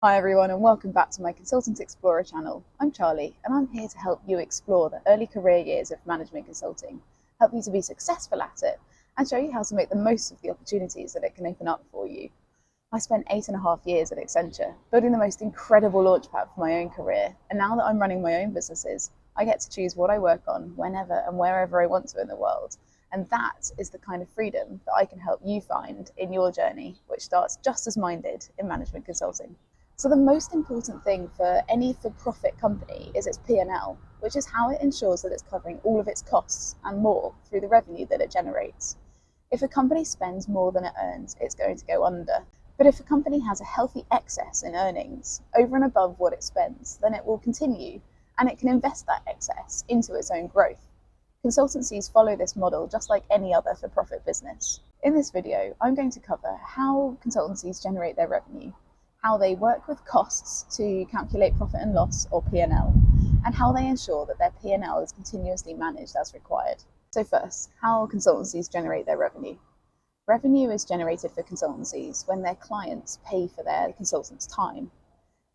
Hi everyone and welcome back to my Consultant Explorer channel. I'm Charlie and I'm here to help you explore the early career years of management consulting, help you to be successful at it and show you how to make the most of the opportunities that it can open up for you. I spent 8.5 years at Accenture, building the most incredible launchpad for my own career, and now that I'm running my own businesses, I get to choose what I work on whenever and wherever I want to in the world. And that is the kind of freedom that I can help you find in your journey, which starts just as minded in management consulting. So the most important thing for any for-profit company is its P&L, which is how it ensures that it's covering all of its costs and more through the revenue that it generates. If a company spends more than it earns, it's going to go under. But if a company has a healthy excess in earnings over and above what it spends, then it will continue and it can invest that excess into its own growth. Consultancies follow this model just like any other for-profit business. In this video, I'm going to cover how consultancies generate their revenue, how they work with costs to calculate profit and loss, or P&L, and how they ensure that their P&L is continuously managed as required. So first, how consultancies generate their revenue. Revenue is generated for consultancies when their clients pay for their consultants' time.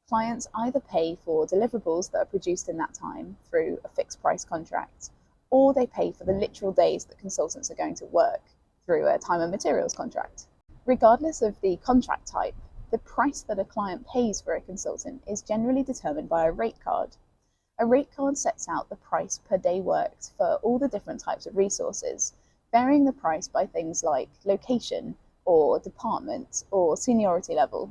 Clients either pay for deliverables that are produced in that time through a fixed price contract, or they pay for the literal days that consultants are going to work through a time and materials contract. Regardless of the contract type, the price that a client pays for a consultant is generally determined by a rate card. A rate card sets out the price per day worked for all the different types of resources, varying the price by things like location or department or seniority level.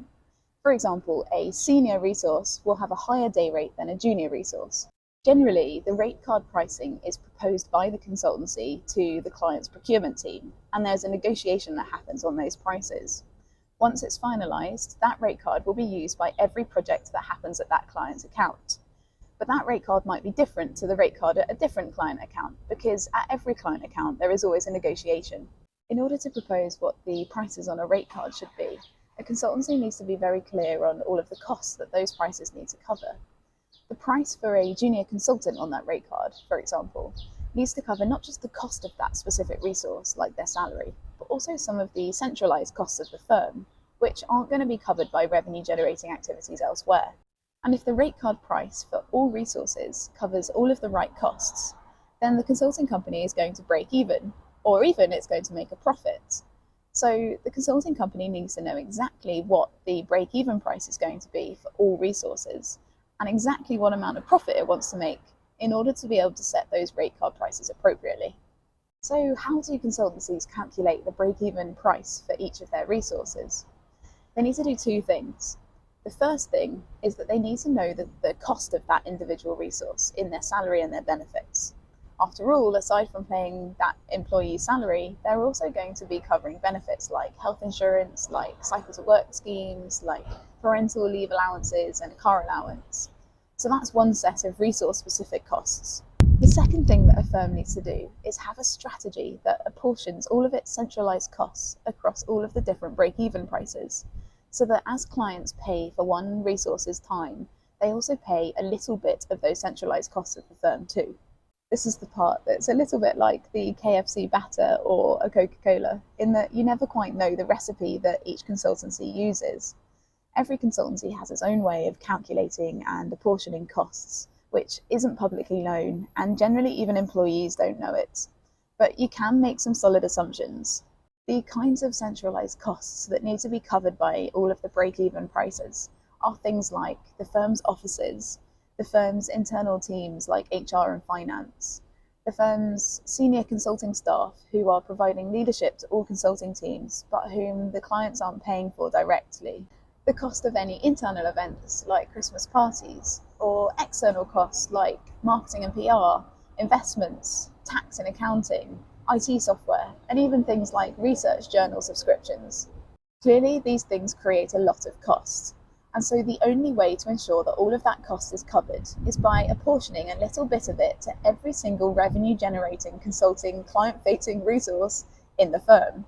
For example, a senior resource will have a higher day rate than a junior resource. Generally, the rate card pricing is proposed by the consultancy to the client's procurement team, and there's a negotiation that happens on those prices. Once it's finalised, that rate card will be used by every project that happens at that client's account. But that rate card might be different to the rate card at a different client account, because at every client account there is always a negotiation. In order to propose what the prices on a rate card should be, a consultancy needs to be very clear on all of the costs that those prices need to cover. The price for a junior consultant on that rate card, for example, needs to cover not just the cost of that specific resource, like their salary, but also some of the centralised costs of the firm, which aren't going to be covered by revenue generating activities elsewhere. And if the rate card price for all resources covers all of the right costs, then the consulting company is going to break even, or even it's going to make a profit. So the consulting company needs to know exactly what the break-even price is going to be for all resources, and exactly what amount of profit it wants to make in order to be able to set those rate card prices appropriately. So how do consultancies calculate the break-even price for each of their resources? They need to do two things. The first thing is that they need to know the cost of that individual resource in their salary and their benefits. After all, aside from paying that employee's salary, they're also going to be covering benefits like health insurance, like cycle to work schemes, like parental leave allowances and car allowance. So that's one set of resource-specific costs. The second thing that a firm needs to do is have a strategy that apportions all of its centralised costs across all of the different break-even prices, so that as clients pay for one resource's time, they also pay a little bit of those centralised costs of the firm too. This is the part that's a little bit like the KFC batter or a Coca-Cola, in that you never quite know the recipe that each consultancy uses. Every consultancy has its own way of calculating and apportioning costs, which isn't publicly known, and generally even employees don't know it. But you can make some solid assumptions. The kinds of centralised costs that need to be covered by all of the break-even prices are things like the firm's offices, the firm's internal teams like HR and finance, the firm's senior consulting staff who are providing leadership to all consulting teams, but whom the clients aren't paying for directly, the cost of any internal events like Christmas parties, or external costs like marketing and PR, investments, tax and accounting, IT software, and even things like research journal subscriptions. Clearly, these things create a lot of costs, and so the only way to ensure that all of that cost is covered is by apportioning a little bit of it to every single revenue-generating, consulting, client-facing resource in the firm,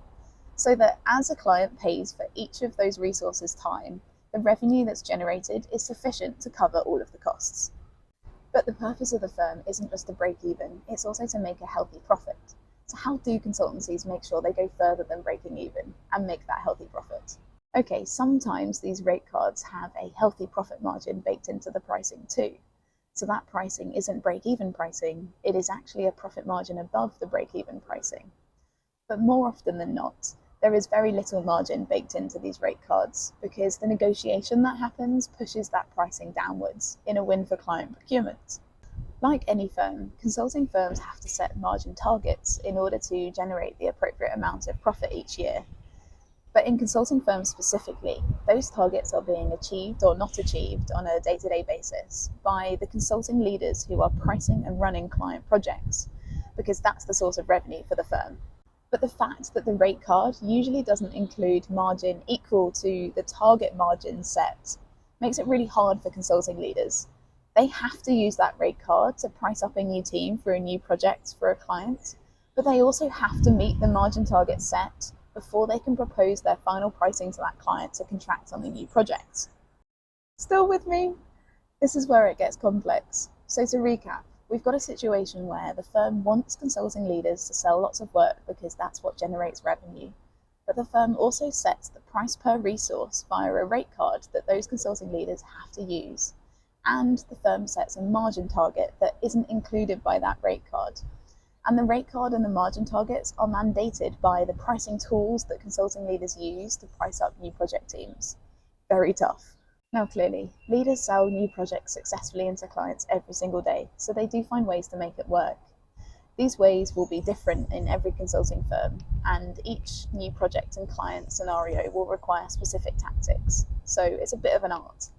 so that as a client pays for each of those resources' time, the revenue that's generated is sufficient to cover all of the costs. But the purpose of the firm isn't just to break even, it's also to make a healthy profit. So how do consultancies make sure they go further than breaking even and make that healthy profit? Okay, sometimes these rate cards have a healthy profit margin baked into the pricing too. So that pricing isn't break-even pricing, it is actually a profit margin above the break-even pricing. But more often than not, there is very little margin baked into these rate cards because the negotiation that happens pushes that pricing downwards in a win for client procurement. Like any firm, consulting firms have to set margin targets in order to generate the appropriate amount of profit each year. But in consulting firms specifically, those targets are being achieved or not achieved on a day-to-day basis by the consulting leaders who are pricing and running client projects, because that's the source of revenue for the firm. But the fact that the rate card usually doesn't include margin equal to the target margin set makes it really hard for consulting leaders. They have to use that rate card to price up a new team for a new project for a client, but they also have to meet the margin target set before they can propose their final pricing to that client to contract on the new project. Still with me? This is where it gets complex. So to recap, we've got a situation where the firm wants consulting leaders to sell lots of work because that's what generates revenue. But the firm also sets the price per resource via a rate card that those consulting leaders have to use. And the firm sets a margin target that isn't included by that rate card. And the rate card and the margin targets are mandated by the pricing tools that consulting leaders use to price up new project teams. Very tough. Now clearly, leaders sell new projects successfully into clients every single day, so they do find ways to make it work. These ways will be different in every consulting firm, and each new project and client scenario will require specific tactics, so it's a bit of an art.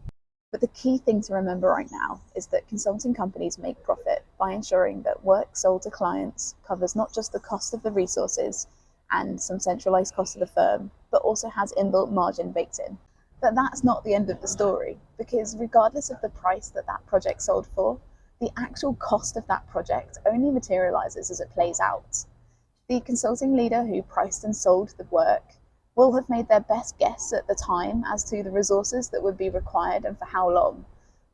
But the key thing to remember right now is that consulting companies make profit by ensuring that work sold to clients covers not just the cost of the resources and some centralized cost of the firm, but also has inbuilt margin baked in. But that's not the end of the story, because regardless of the price that that project sold for, the actual cost of that project only materializes as it plays out. The consulting leader who priced and sold the work will have made their best guess at the time as to the resources that would be required and for how long.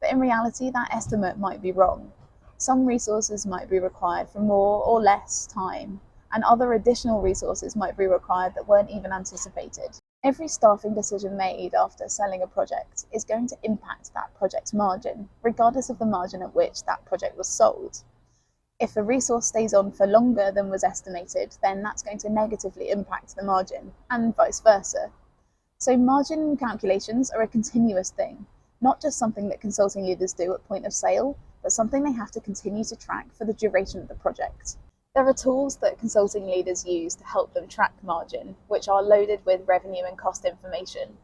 But in reality, that estimate might be wrong. Some resources might be required for more or less time, and other additional resources might be required that weren't even anticipated. Every staffing decision made after selling a project is going to impact that project's margin, regardless of the margin at which that project was sold. If a resource stays on for longer than was estimated, then that's going to negatively impact the margin, and vice versa. So margin calculations are a continuous thing, not just something that consulting leaders do at point of sale, but something they have to continue to track for the duration of the project. There are tools that consulting leaders use to help them track margin, which are loaded with revenue and cost information.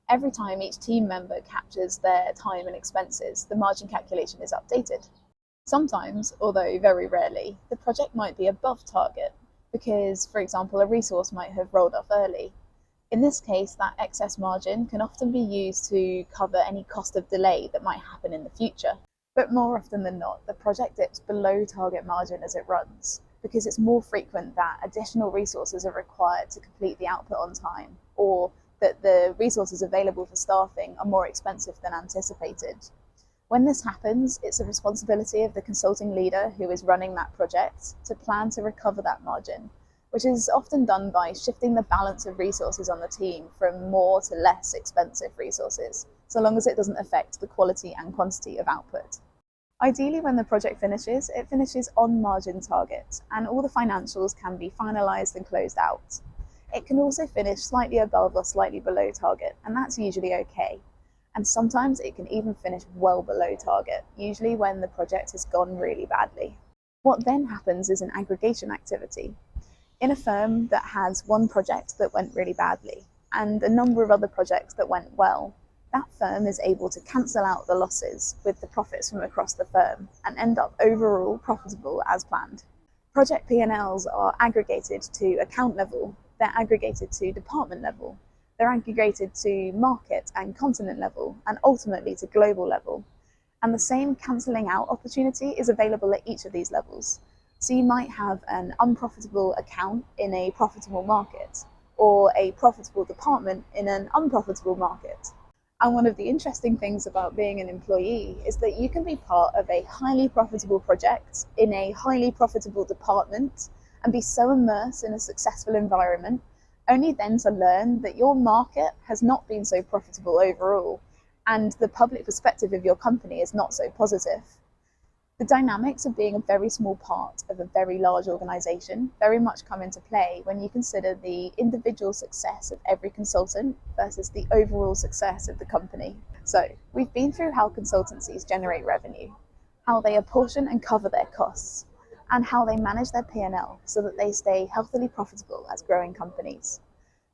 Every time each team member captures their time and expenses, the margin calculation is updated. Sometimes, although very rarely, the project might be above target because, for example, a resource might have rolled off early. In this case, that excess margin can often be used to cover any cost of delay that might happen in the future. But more often than not, the project dips below target margin as it runs because it's more frequent that additional resources are required to complete the output on time, or that the resources available for staffing are more expensive than anticipated. When this happens, it's the responsibility of the consulting leader who is running that project to plan to recover that margin, which is often done by shifting the balance of resources on the team from more to less expensive resources, so long as it doesn't affect the quality and quantity of output. Ideally, when the project finishes, it finishes on margin target, and all the financials can be finalized and closed out. It can also finish slightly above or slightly below target, and that's usually okay. And sometimes it can even finish well below target, usually when the project has gone really badly. What then happens is an aggregation activity. In a firm that has one project that went really badly and a number of other projects that went well, that firm is able to cancel out the losses with the profits from across the firm and end up overall profitable as planned. Project P&Ls are aggregated to account level, they're aggregated to department level, they're aggregated to market and continent level, and ultimately to global level. And the same cancelling out opportunity is available at each of these levels. So you might have an unprofitable account in a profitable market, or a profitable department in an unprofitable market. And one of the interesting things about being an employee is that you can be part of a highly profitable project in a highly profitable department and be so immersed in a successful environment only then to learn that your market has not been so profitable overall, and the public perspective of your company is not so positive. The dynamics of being a very small part of a very large organization very much come into play when you consider the individual success of every consultant versus the overall success of the company. So, we've been through how consultancies generate revenue, how they apportion and cover their costs, and how they manage their P&L so that they stay healthily profitable as growing companies.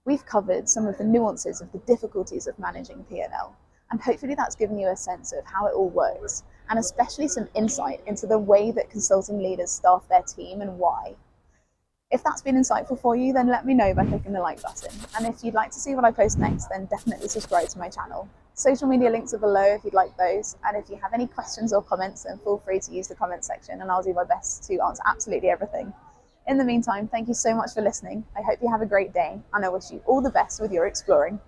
We've covered some of the nuances of the difficulties of managing P&L, and hopefully that's given you a sense of how it all works, and especially some insight into the way that consulting leaders staff their team and why. If that's been insightful for you, then let me know by clicking the like button. And if you'd like to see what I post next, then definitely subscribe to my channel. Social media links are below if you'd like those. And if you have any questions or comments, then feel free to use the comment section and I'll do my best to answer absolutely everything. In the meantime, thank you so much for listening. I hope you have a great day and I wish you all the best with your exploring.